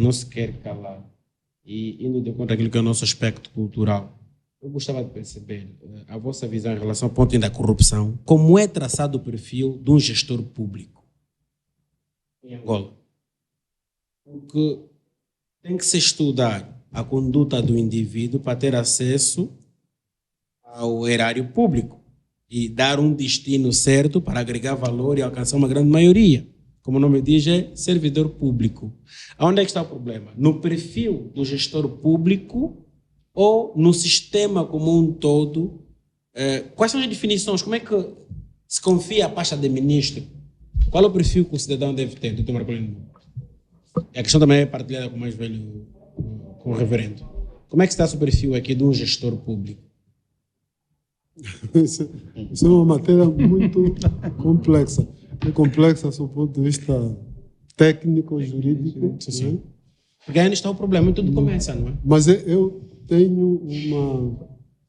não se quer calar. E indo de conta daquilo que é o nosso aspecto cultural, eu gostava de perceber a vossa visão em relação ao ponto da corrupção. Como é traçado o perfil de um gestor público em Angola? Porque tem que se estudar a conduta do indivíduo para ter acesso ao erário público e dar um destino certo para agregar valor e alcançar uma grande maioria. Como o nome diz, é servidor público. Onde é que está o problema? No perfil do gestor público ou no sistema como um todo? Quais são as definições? Como é que se confia a pasta de ministro? Qual é o perfil que o cidadão deve ter, doutor Marcolino? A questão também é partilhada com o mais velho, com o reverendo. Como é que está o perfil aqui de um gestor público? Isso é uma matéria muito complexa. É complexa do ponto de vista técnico, jurídico. Sim. Né? Porque aí está o problema, tudo começa, não é? Mas eu tenho uma...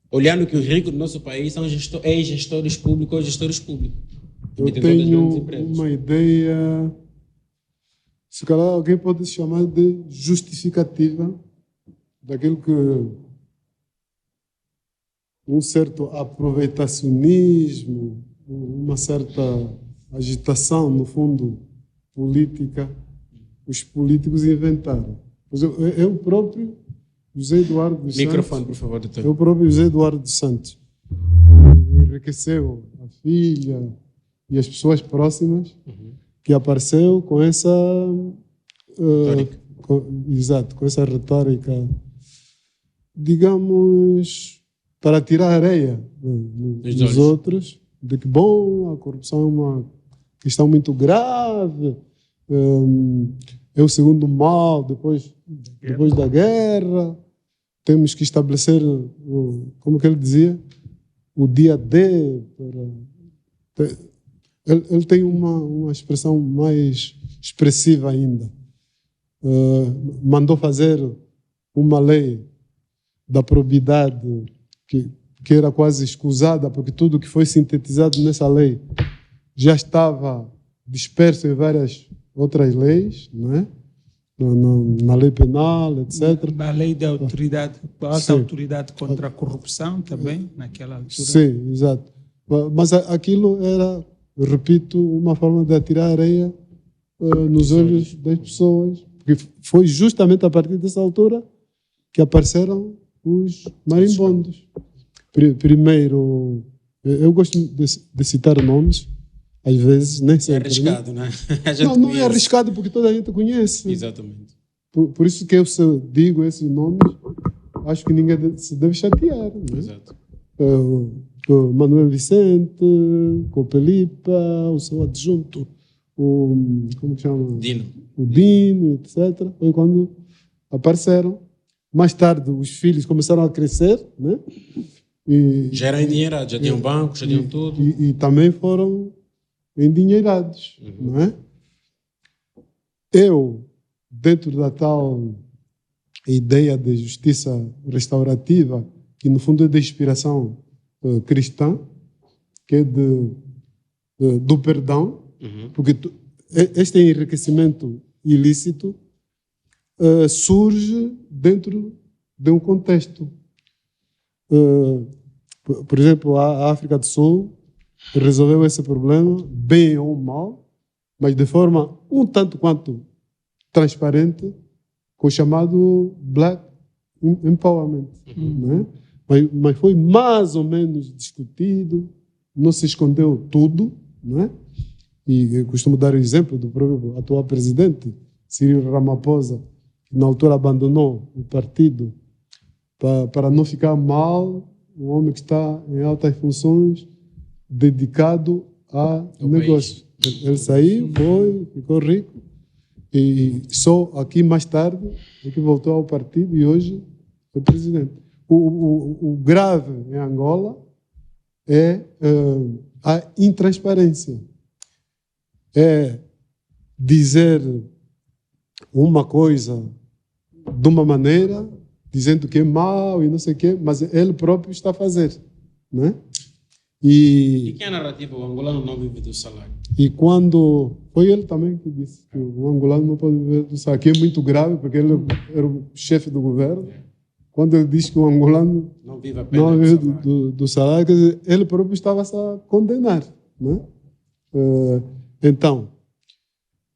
Olhando que os ricos do nosso país são ex-gestores públicos ou gestores públicos. Eu tenho uma ideia, se calhar alguém pode chamar de justificativa daquilo que um certo aproveitacionismo, uma certa agitação, no fundo, política, os políticos inventaram. Eu próprio, José Eduardo dos Microfone, Santos, por favor, doutor. Eu próprio, José Eduardo dos Santos, enriqueceu a filha e as pessoas próximas que apareceu com essa... retórica. Exato, com essa retórica, digamos, para tirar areia dos outros, de que, bom, a corrupção é uma questão muito grave, é o segundo mal depois da guerra, temos que estabelecer, como que ele dizia, o dia D. Ele tem uma expressão mais expressiva ainda. Mandou fazer uma lei da probidade que era quase escusada, porque tudo que foi sintetizado nessa lei já estava disperso em várias outras leis, não é? Na lei penal, etc. Na lei da autoridade, alta autoridade contra a corrupção também, naquela altura. Sim, exato. Mas aquilo era, repito, uma forma de atirar areia nos olhos das pessoas, porque foi justamente a partir dessa altura que apareceram os marimbondos. Primeiro, eu gosto de citar nomes, às vezes, nem sempre. É arriscado, né? Não é arriscado porque toda a gente conhece. Exatamente. Por isso que eu, se eu digo esses nomes, acho que ninguém se deve chatear. Né? Exato. O Manuel Vicente, Copelipa, o seu adjunto, como que chama? Dino. O Dino, etc. Foi quando apareceram. Mais tarde, os filhos começaram a crescer, né? Já eram endinheirados, já tinham banco, já tinham tudo. E também foram endinheirados, não é? Eu, dentro da tal ideia de justiça restaurativa, que no fundo é de inspiração cristã, que é do perdão, porque este enriquecimento ilícito surge dentro de um contexto. Por exemplo, a África do Sul resolveu esse problema, bem ou mal, mas de forma um tanto quanto transparente, com o chamado Black Empowerment. Né? Mas foi mais ou menos discutido, não se escondeu tudo, né? E eu costumo dar o exemplo do próprio atual presidente, Cyril Ramaphosa, que na altura abandonou o partido para não ficar mal, um homem que está em altas funções, dedicado a negócio. Ele saiu, ficou rico, e só aqui mais tarde é que voltou ao partido e hoje é presidente. O grave em Angola é a intransparência. É dizer uma coisa de uma maneira, dizendo que é mal e não sei o quê, mas ele próprio está a fazer, né? E que é a narrativa? O angolano não vive do salário. E quando... Foi ele também que disse que o angolano não pode viver do salário. Que é muito grave, porque ele era o chefe do governo. Quando ele diz que o angolano não vive apenas não vive do salário, quer dizer, ele próprio estava-se a condenar. Né? Então,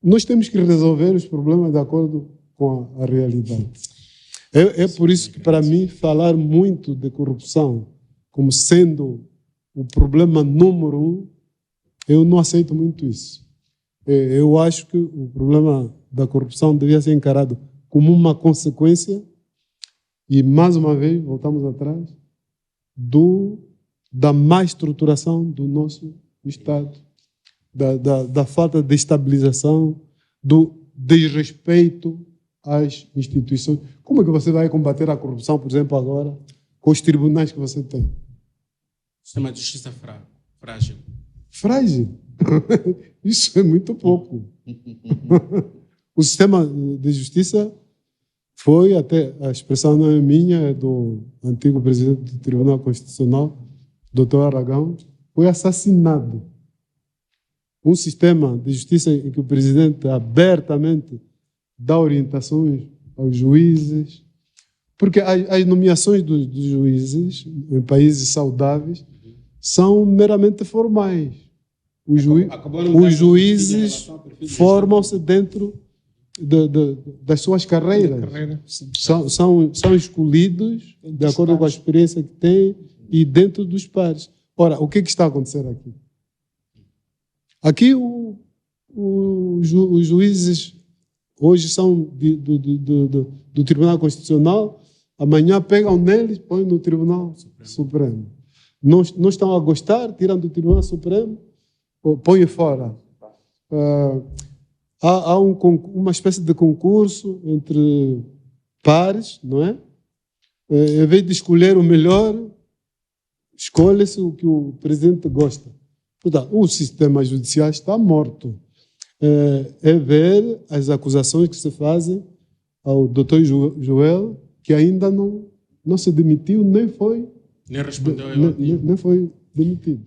nós temos que resolver os problemas de acordo com a realidade. É por isso que, para mim, falar muito de corrupção como sendo o problema número 1, eu não aceito muito isso. Eu acho que o problema da corrupção devia ser encarado como uma consequência, e, mais uma vez, voltamos atrás, da má estruturação do nosso Estado, da falta de estabilização, do desrespeito às instituições. Como é que você vai combater a corrupção, por exemplo, agora, com os tribunais que você tem? Sistema de justiça frágil. Frágil? Isso é muito pouco. O sistema de justiça foi, até a expressão não é minha, é do antigo presidente do Tribunal Constitucional, Dr. Aragão, foi assassinado. Um sistema de justiça em que o presidente abertamente dá orientações aos juízes, porque as nomeações dos juízes em países saudáveis são meramente formais. Os juízes formam-se dentro das suas carreiras. São escolhidos de acordo com a experiência que têm e dentro dos pares. Ora, o que está a acontecer aqui? Aqui os juízes hoje são do Tribunal Constitucional, amanhã pegam neles, põem no Tribunal Supremo. Não estão a gostar, tiram do Tribunal Supremo, põem fora. Há uma espécie de concurso entre pares, não é? Em vez de escolher o melhor, escolhe-se o que o presidente gosta. Portanto, o sistema judicial está morto. É ver as acusações que se fazem ao Dr. Joel, que ainda não se demitiu, nem respondeu. Nem foi demitido.